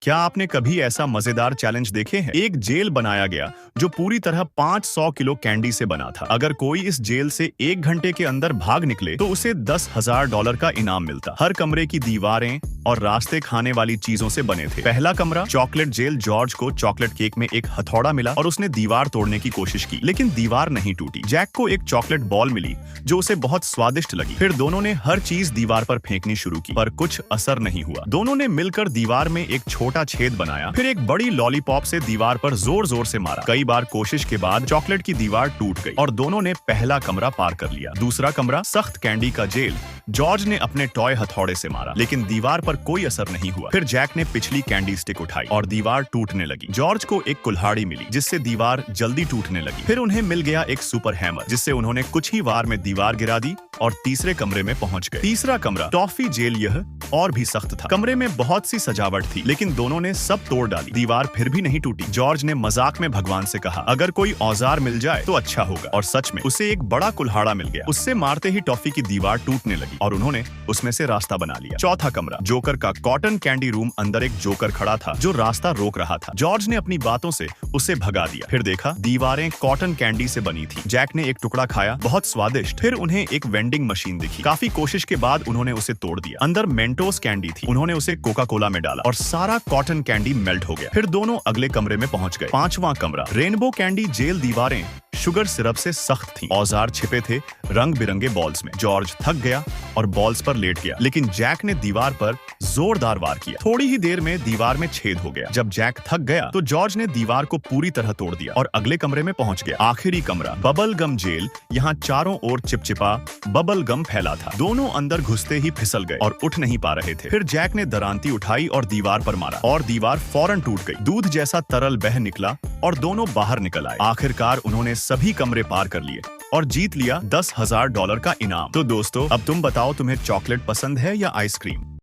क्या आपने कभी ऐसा मजेदार चैलेंज देखे हैं? एक जेल बनाया गया जो पूरी तरह 500 किलो कैंडी से बना था। अगर कोई इस जेल से 1 घंटे के अंदर भाग निकले तो उसे $10,000 का इनाम मिलता। हर कमरे की दीवारें और रास्ते खाने वाली चीजों से बने थे। पहला कमरा चॉकलेट जेल। जॉर्ज को चॉकलेट केक में एक हथौड़ा मिला और उसने दीवार तोड़ने की कोशिश की, लेकिन दीवार नहीं टूटी। जैक को एक चॉकलेट बॉल मिली जो उसे बहुत स्वादिष्ट लगी। फिर दोनों ने हर चीज दीवार पर फेंकनी शुरू की, पर कुछ असर नहीं हुआ। दोनों ने मिलकर दीवार में एक छोटा छेद बनाया, फिर एक बड़ी लॉलीपॉप से दीवार पर जोर जोर से मारा। कई बार कोशिश के बाद चॉकलेट की दीवार टूट गई और दोनों ने पहला कमरा पार कर लिया। दूसरा कमरा सख्त कैंडी का जेल। जॉर्ज ने अपने टॉय हथौड़े से मारा, लेकिन दीवार पर कोई असर नहीं हुआ। फिर जैक ने पिछली कैंडी स्टिक उठाई और दीवार टूटने लगी। जॉर्ज को एक कुल्हाड़ी मिली जिससे दीवार जल्दी टूटने लगी। फिर उन्हें मिल गया एक सुपर हैमर जिससे उन्होंने कुछ ही वार में दीवार गिरा दी और तीसरे कमरे में पहुंच गए। तीसरा कमरा टॉफी जेल। यह और भी सख्त था। कमरे में बहुत सी सजावट थी, लेकिन दोनों ने सब तोड़ डाली। दीवार फिर भी नहीं टूटी। जॉर्ज ने मजाक में भगवान से कहा, अगर कोई औजार मिल जाए तो अच्छा होगा। और सच में उसे एक बड़ा कुल्हाड़ा मिल गया। उससे मारते ही टॉफी की दीवार टूटने लगी और उन्होंने उसमें से रास्ता बना लिया। चौथा कमरा जोकर का कॉटन कैंडी रूम। अंदर एक जोकर खड़ा था जो रास्ता रोक रहा था। जॉर्ज ने अपनी बातों से उसे भगा दिया। फिर देखा दीवारें कॉटन कैंडी से बनी थी। जैक ने एक टुकड़ा खाया, बहुत स्वादिष्ट। फिर उन्हें एक वेंडिंग मशीन दिखी। काफी कोशिश के बाद उन्होंने उसे तोड़ दिया। अंदर मेंटोस कैंडी थी। उन्होंने उसे कोका कोला में डाला और सारा कॉटन कैंडी मेल्ट हो गया। फिर दोनों अगले कमरे में पहुंच गए। पांचवा कमरा रेनबो कैंडी जेल। दीवारें शुगर सिरप से सख्त थीं। औजार छिपे थे रंग बिरंगे बॉल्स में। जॉर्ज थक गया और बॉल्स पर लेट गया, लेकिन जैक ने दीवार पर जोरदार वार किया। थोड़ी ही देर में दीवार में छेद हो गया। जब जैक थक गया तो जॉर्ज ने दीवार को पूरी तरह तोड़ दिया और अगले कमरे में पहुंच गया। आखिरी कमरा बबल गम जेल। यहाँ चारों ओर चिपचिपा बबल गम फैला था। दोनों अंदर घुसते ही फिसल गए और उठ नहीं पा रहे थे। फिर जैक ने दरांती उठाई और दीवार पर मारा और दीवार फौरन टूट गई। दूध जैसा तरल बह निकला और दोनों बाहर निकल आए। आखिरकार उन्होंने सभी कमरे पार कर लिए और जीत लिया $10,000 का इनाम। तो दोस्तों, अब तुम बताओ, तुम्हें चॉकलेट पसंद है या आइसक्रीम?